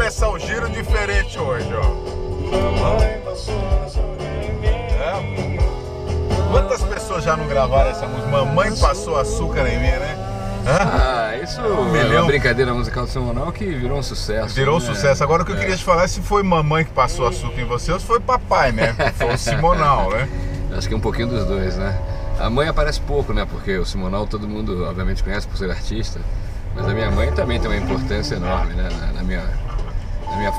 começar o giro diferente hoje, ó. Quantas pessoas já não gravaram essa música? Mamãe Passou Açúcar em Mim, né? Isso é uma brincadeira musical do Simonal que virou um sucesso. Virou um sucesso. Agora o que eu queria te falar é se foi mamãe que passou açúcar em você ou se foi papai, né? Foi o Simonal, né? Acho que um pouquinho dos dois, né? A mãe aparece pouco, né? Porque o Simonal todo mundo obviamente conhece por ser artista. Mas a minha mãe também tem uma importância enorme, né? Na minha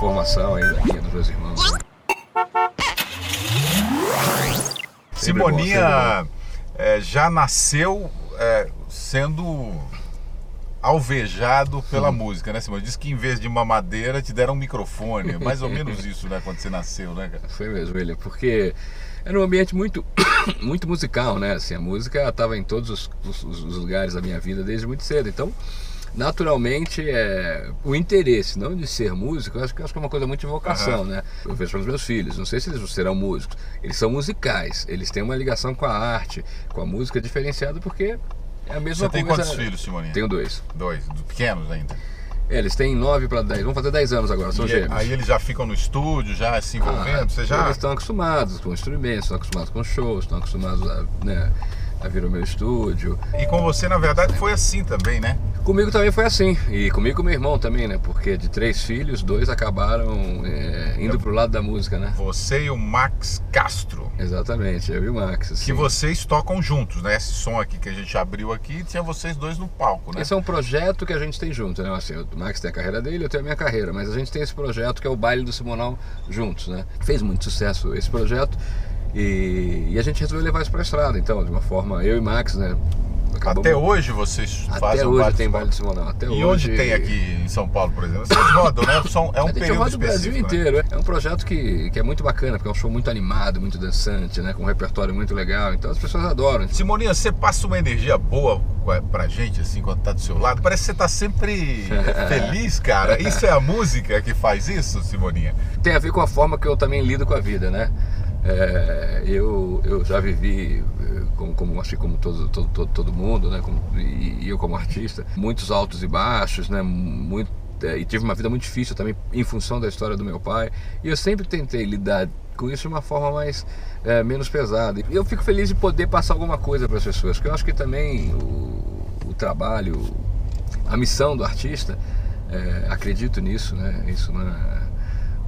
formação aí, da minha, dos meus irmãos. Né? Simoninha já nasceu sendo alvejado pela música, né, Simone? Diz que em vez de mamadeira te deram um microfone. Mais ou menos isso, né? Quando você nasceu, né, cara? Foi mesmo, William, porque era um ambiente muito, muito musical, né? Assim, a música estava em todos os lugares da minha vida desde muito cedo. Então, naturalmente, o interesse, não de ser músico, eu acho que é uma coisa muito de vocação, né? Eu vejo pelos meus filhos, não sei se eles serão músicos, eles são musicais, eles têm uma ligação com a arte, com a música diferenciada, porque é a mesma coisa. Você tem quantos filhos, Simoninha? Tenho 2. 2, pequenos ainda? Eles têm 9 para 10, vão fazer 10 anos agora, são gêmeos. Aí eles já ficam no estúdio, já se envolvendo, você já... Eles estão acostumados com instrumentos, estão acostumados com shows, estão acostumados a vir ao meu estúdio. E com você, na verdade, foi assim também, né? Comigo também foi assim, e comigo e com meu irmão também, né? Porque de 3 filhos, 2 acabaram indo pro lado da música, né? Você e o Max Castro. Exatamente, eu e o Max. Assim. Que vocês tocam juntos, né? Esse som aqui que a gente abriu aqui, tinha vocês dois no palco, né? Esse é um projeto que a gente tem junto, né? Assim, o Max tem a carreira dele, eu tenho a minha carreira, mas a gente tem esse projeto que é o Baile do Simonal juntos, né? Fez muito sucesso esse projeto e a gente resolveu levar isso pra estrada, então, de uma forma, eu e Max, né? Até hoje vocês fazem o Baile tem Baile do Simonal. E onde tem aqui em São Paulo, por exemplo? Vocês rodam, né? É um período específico, o Brasil inteiro. É um projeto que é muito bacana, porque é um show muito animado, muito dançante, né? Com um repertório muito legal, então as pessoas adoram. Simoninha, você passa uma energia boa pra gente, assim, quando tá do seu lado. Parece que você tá sempre feliz, cara. Isso é a música que faz isso, Simoninha? Tem a ver com a forma que eu também lido com a vida, né? Eu já vivi, acho que como todo mundo, né? E eu como artista, muitos altos e baixos, né? E tive uma vida muito difícil também em função da história do meu pai. E eu sempre tentei lidar com isso de uma forma menos pesada. E eu fico feliz de poder passar alguma coisa para as pessoas, porque eu acho que também o trabalho, a missão do artista, acredito nisso, né? Isso não é...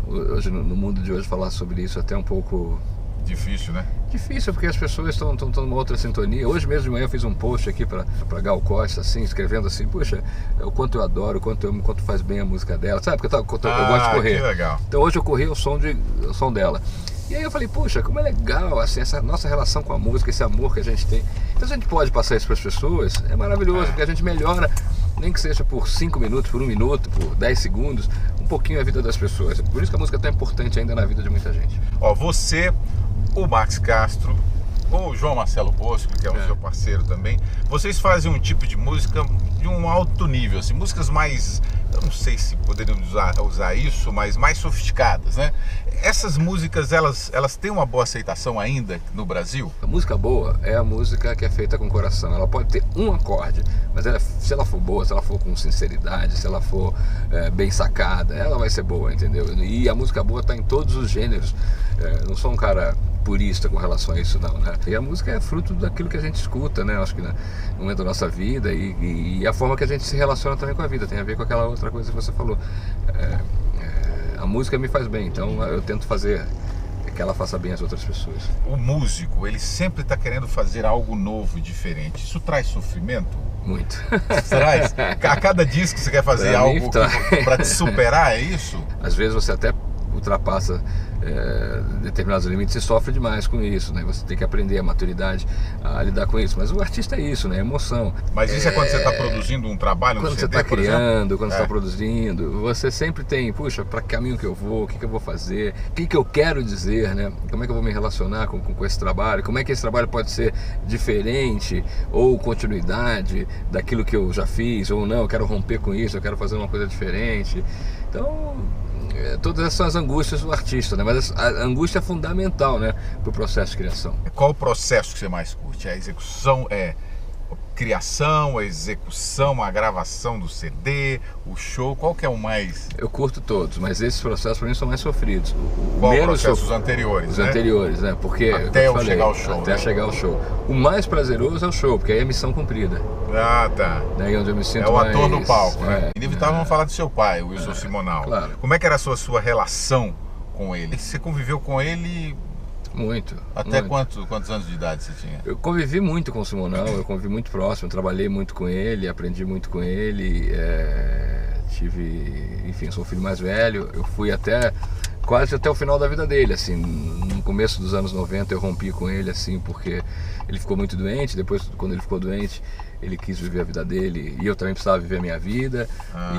Hoje, no mundo de hoje, falar sobre isso é até um pouco... Difícil, né? Difícil, porque as pessoas estão numa outra sintonia. Hoje mesmo de manhã eu fiz um post aqui para Gal Costa, assim, escrevendo assim, puxa, o quanto eu adoro, o quanto eu amo, o quanto faz bem a música dela. Sabe, porque eu gosto de correr. Que legal. Então hoje eu corri o som dela. E aí eu falei, puxa, como é legal, assim, essa nossa relação com a música, esse amor que a gente tem. Então se a gente pode passar isso para as pessoas, é maravilhoso, porque a gente melhora, nem que seja por 5 minutos, por 1 minuto, por 10 segundos, um pouquinho a vida das pessoas. Por isso que a música é tão importante ainda na vida de muita gente. Ó, você, o Max Castro, o João Marcelo Bosco, que é o seu parceiro também, vocês fazem um tipo de música de um alto nível, assim, músicas mais, eu não sei se poderíamos usar isso, mas mais sofisticadas, né? Essas músicas, elas têm uma boa aceitação ainda no Brasil? A música boa é a música que é feita com coração. Ela pode ter um acorde, mas se ela for boa, se ela for com sinceridade, se ela for bem sacada, ela vai ser boa, entendeu? E a música boa está em todos os gêneros. Não sou um cara purista com relação a isso, não, né? E a música é fruto daquilo que a gente escuta, né? Acho que no momento da nossa vida e a forma que a gente se relaciona também com a vida tem a ver com aquela outra coisa que você falou. A música me faz bem, então eu tento fazer que ela faça bem às outras pessoas. O músico, ele sempre está querendo fazer algo novo e diferente. Isso traz sofrimento? Muito. Traz? A cada disco você quer fazer algo para te superar, é isso? Às vezes você até ultrapassa determinados limites e sofre demais com isso, né? Você tem que aprender a maturidade a lidar com isso, mas o artista é isso, né? É emoção. Mas isso é quando você está produzindo um trabalho, quando você está criando, quando você está produzindo, você sempre tem, puxa, para que caminho que eu vou, o que eu vou fazer, o que eu quero dizer, né? Como é que eu vou me relacionar com esse trabalho, como é que esse trabalho pode ser diferente ou continuidade daquilo que eu já fiz, ou não, eu quero romper com isso, eu quero fazer uma coisa diferente. Então, todas essas são as angústias do artista, né? Mas a angústia é fundamental, né, para o processo de criação. Qual o processo que você mais curte? A execução criação, a execução, a gravação do CD, o show, qual que é o mais... Eu curto todos, mas esses processos para mim são mais sofridos. Qual processo? Os anteriores, Os né? anteriores, né? Porque, até eu chegar ao show. Até né? chegar ao show. O mais prazeroso é o show, porque aí é a missão cumprida. Ah, tá. Daí onde eu me sinto é o ator mais... do palco, né? Inevitável vamos falar do seu pai, o Wilson Simonal. Claro. Como é que era a sua relação com ele? Você conviveu com ele... Muito. Até muito. Quantos anos de idade você tinha? Eu convivi muito com o Simonal, eu convivi muito próximo, trabalhei muito com ele, aprendi muito com ele, enfim, sou o filho mais velho, eu fui quase até o final da vida dele, assim, no começo dos anos 90 eu rompi com ele, assim, porque ele ficou muito doente, depois quando ele ficou doente, ele quis viver a vida dele e eu também precisava viver a minha vida,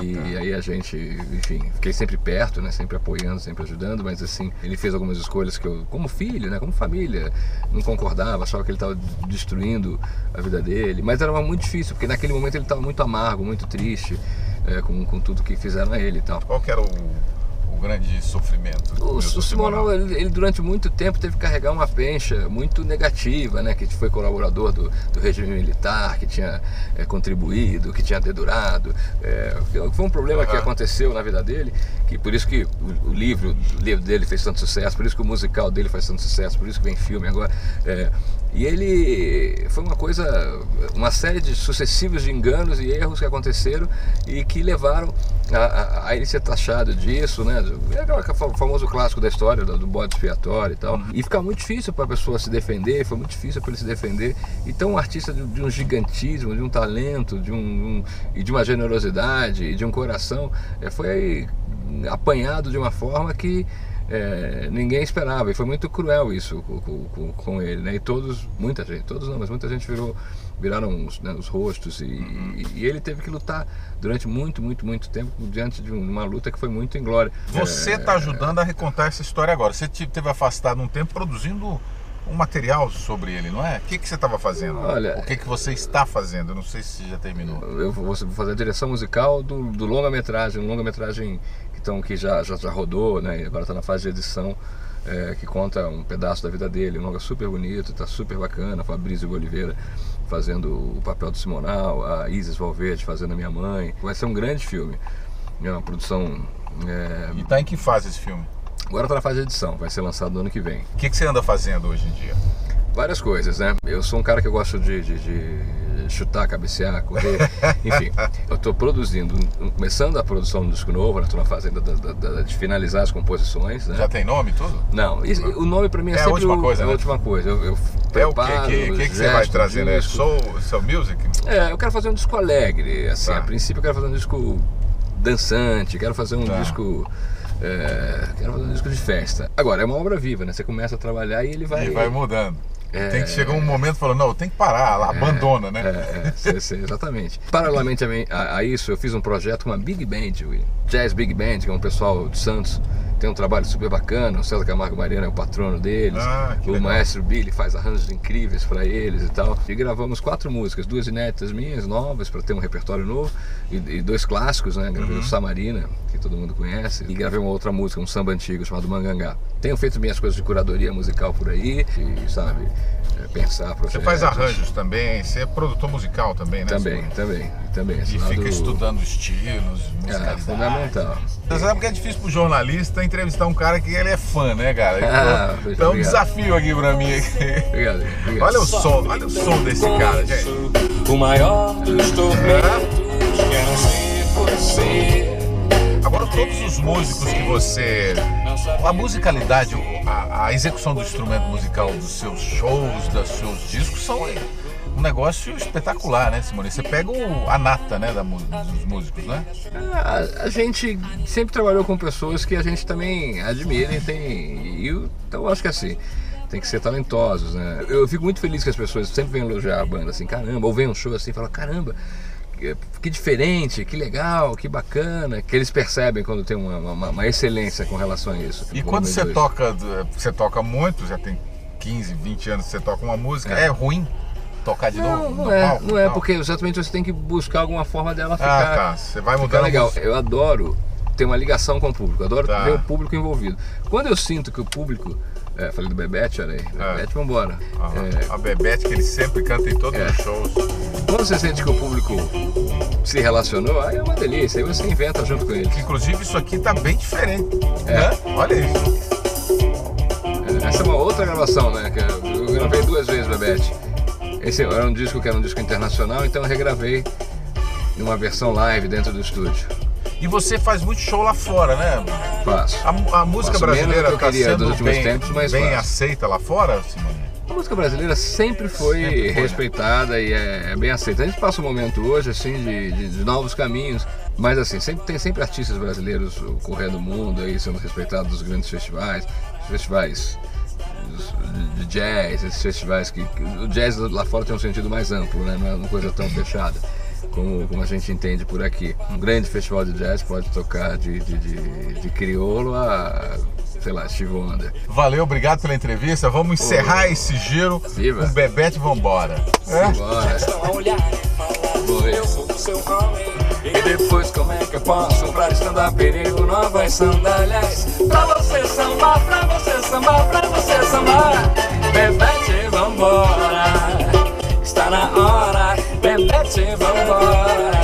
e aí a gente, enfim, fiquei sempre perto, né, sempre apoiando, sempre ajudando, mas assim, ele fez algumas escolhas que eu, como filho, né, como família, não concordava, achava que ele estava destruindo a vida dele, mas era muito difícil, porque naquele momento ele estava muito amargo, muito triste, com tudo que fizeram a ele e tal. Qual que era o grande sofrimento? O Simonal, ele durante muito tempo teve que carregar uma pencha muito negativa, né? Que foi colaborador do regime militar, que tinha contribuído, que tinha dedurado. Foi um problema que aconteceu na vida dele, que por isso que o livro dele fez tanto sucesso, por isso que o musical dele faz tanto sucesso, por isso que vem filme agora. E ele foi uma série de sucessivos enganos e erros que aconteceram e que levaram a ele ser taxado disso, né? O famoso clássico da história do bode expiatório e tal. E fica muito difícil para a pessoa se defender, foi muito difícil para ele se defender. Então um artista de um gigantismo, de um talento, e de uma generosidade e de um coração, foi apanhado de uma forma que ninguém esperava, e foi muito cruel isso com ele, né? E muita gente viraram os rostos, e ele teve que lutar durante muito tempo diante de uma luta que foi muito inglória. Você está ajudando a recontar essa história agora. Você esteve afastado um tempo produzindo um material sobre ele, não é? O que você estava fazendo? Olha, o que você está fazendo? Eu não sei se já terminou. Eu vou fazer a direção musical do longa-metragem, que já rodou, né? Agora está na fase de edição, que conta um pedaço da vida dele, um longa super bonito, está super bacana. Fabrício Oliveira fazendo o papel do Simonal, a Isis Valverde fazendo a minha mãe. Vai ser um grande filme, é uma produção... E está em que fase esse filme? Agora está na fase de edição, vai ser lançado no ano que vem. O que você anda fazendo hoje em dia? Várias coisas, né? Eu sou um cara que eu gosto de chutar, cabecear, correr, enfim. Eu estou começando a produção do disco novo, estou na fase ainda de finalizar as composições, né? Já tem nome tudo? Não, o nome para mim é sempre a última coisa, a né? última coisa. Eu preparo, o que você vai trazer, né? Soul music? Eu quero fazer um disco alegre, assim, a princípio eu quero fazer um disco dançante, quero fazer um disco... quero fazer um disco de festa. Agora, é uma obra viva, né? Você começa a trabalhar e ele vai... E vai mudando. Tem que chegar um momento falando, não, tem que parar, abandona, né? Exatamente. Paralelamente a isso, eu fiz um projeto com uma Big Band, Jazz Big Band, que é um pessoal de Santos, tem um trabalho super bacana, o César Camargo Mariano é o patrono deles, o maestro Billy faz arranjos incríveis para eles e tal. E gravamos 4 músicas, 2 inéditas minhas, novas, para ter um repertório novo, e 2 clássicos, né? Gravei o Samarina, que todo mundo conhece, e gravei uma outra música, um samba antigo chamado Mangangá. Tenho feito minhas coisas de curadoria musical por aí, e, sabe, pensar projetos. Você faz arranjos também, você é produtor musical também, né? Também. E fica estudando estilos, musicalidade. Fundamental. Você sabe que é difícil pro jornalista entrevistar um cara que ele é fã, né, cara? Então é um desafio aqui pra mim. Obrigado. Olha o som desse cara, gente. O maior dos tormentos, quero ser você. Agora, todos os músicos que você... A musicalidade, a execução do instrumento musical dos seus shows, dos seus discos, são um negócio espetacular, né, Simone? Você pega a nata, né, dos músicos, né? A gente sempre trabalhou com pessoas que a gente também admira então eu acho que assim... Tem que ser talentosos, né? Eu fico muito feliz que as pessoas sempre vêm elogiar a banda, assim, caramba, ou vem um show assim e falam, caramba, que diferente, que legal, que bacana, que eles percebem quando tem uma excelência com relação a isso. E quando você toca muito, já tem 15, 20 anos que você toca uma música, é ruim tocar de novo no palco? Não é, porque exatamente você tem que buscar alguma forma dela ficar... Você vai mudando. Legal, eu adoro ter uma ligação com o público, adoro ver o público envolvido. Quando eu sinto que o público Falei do Bebete, olha aí. Bebete, vambora. A Bebete, que ele sempre canta em todos os shows. Quando você sente que o público se relacionou, aí é uma delícia, aí você inventa junto com eles. Inclusive isso aqui tá bem diferente, né? Olha isso. Essa é uma outra gravação, né? Que eu gravei 2 vezes Bebete. Esse era um disco que era um disco internacional, então eu regravei numa versão live dentro do estúdio. E você faz muito show lá fora, né? Faço. A música brasileira está sendo dos últimos tempos, mas bem faço. aceita lá fora, Simone? A música brasileira sempre foi respeitada, né? E é bem aceita. A gente passa um momento hoje assim de novos caminhos, mas assim, tem sempre artistas brasileiros correndo o mundo aí, sendo respeitados nos grandes festivais de jazz, esses festivais que o jazz lá fora tem um sentido mais amplo, né? Não é uma coisa tão fechada como a gente entende por aqui. Um grande festival de jazz pode tocar de crioulo a, sei lá, Steve Wonder. Valeu, obrigado pela entrevista. Vamos encerrar esse giro. Viva. Com Bebete, vambora. Vambora. Eu sou do seu homem. E depois como é que eu posso comprar stand-up perigo, novas sandálias? Pra você sambar, pra você sambar, pra você sambar. Bebete, vambora. Está na hora, Bebete, vambora.